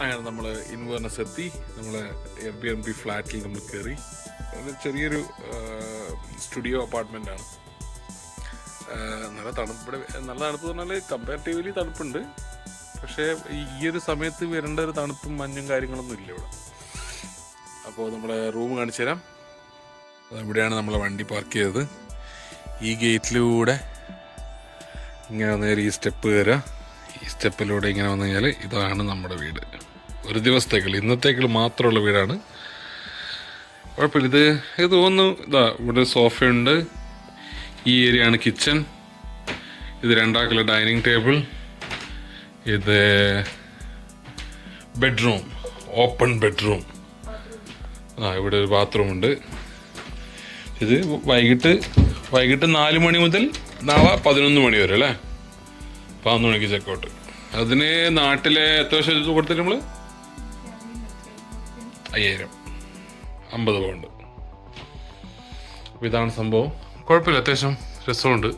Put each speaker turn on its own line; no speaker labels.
അങ്ങനെ നമ്മൾ ഇൻവേർണസ് എത്തി. നമ്മൾ Airbnb ഫ്ലാറ്റിൽ നമ്മൾ കയറി. ചെറിയൊരു സ്റ്റുഡിയോ അപ്പാർട്ട്മെൻറ്റാണ്. നല്ല തണുപ്പ്, ഇവിടെ നല്ല തണുപ്പ് പറഞ്ഞാൽ കമ്പാരിറ്റീവ്ലി തണുപ്പുണ്ട്. പക്ഷേ ഈ ഒരു സമയത്ത് വരേണ്ട ഒരു തണുപ്പും മഞ്ഞും കാര്യങ്ങളൊന്നും ഇല്ല ഇവിടെ. അപ്പോൾ നമ്മുടെ റൂം കാണിച്ചു തരാം. ഇവിടെയാണ് നമ്മൾ വണ്ടി പാർക്ക് ചെയ്തത്. ഈ ഗേറ്റിലൂടെ ഇങ്ങനെ വന്നു കഴിഞ്ഞാൽ ഈ സ്റ്റെപ്പ് കയറുക. ഈ സ്റ്റെപ്പിലൂടെ ഇങ്ങനെ വന്നു കഴിഞ്ഞാൽ ഇതാണ് നമ്മുടെ വീട്. ഒരു ദിവസത്തേക്കുള്ള, ഇന്നത്തേക്കുള്ള മാത്രമുള്ള വീടാണ്. കുഴപ്പമില്ല. ഇത് തോന്നുന്നു ഇതാ ഇവിടെ സോഫയുണ്ട്. ഈ ഏരിയ ആണ് കിച്ചൺ. ഇത് രണ്ടാക്കുള്ള ഡൈനിങ് ടേബിൾ. ഇത് ബെഡ്റൂം, ഓപ്പൺ ബെഡ്റൂം. ഇവിടെ ഒരു ബാത്റൂം ഉണ്ട്. ഇത് വൈകിട്ട് 4 മണി മുതൽ നാളെ 11 മണി വരെ അല്ലേ. 11 മണിക്ക് ചെക്കൗട്ട്. അതിന് നാട്ടിലെ എത്ര വർഷം കൊടുത്തിട്ട് നമ്മൾ 5000, 50 പൗണ്ട്. അപ്പോൾ ഇതാണ് സംഭവം. കുഴപ്പമില്ല, അത്യാവശ്യം രസമുണ്ട്.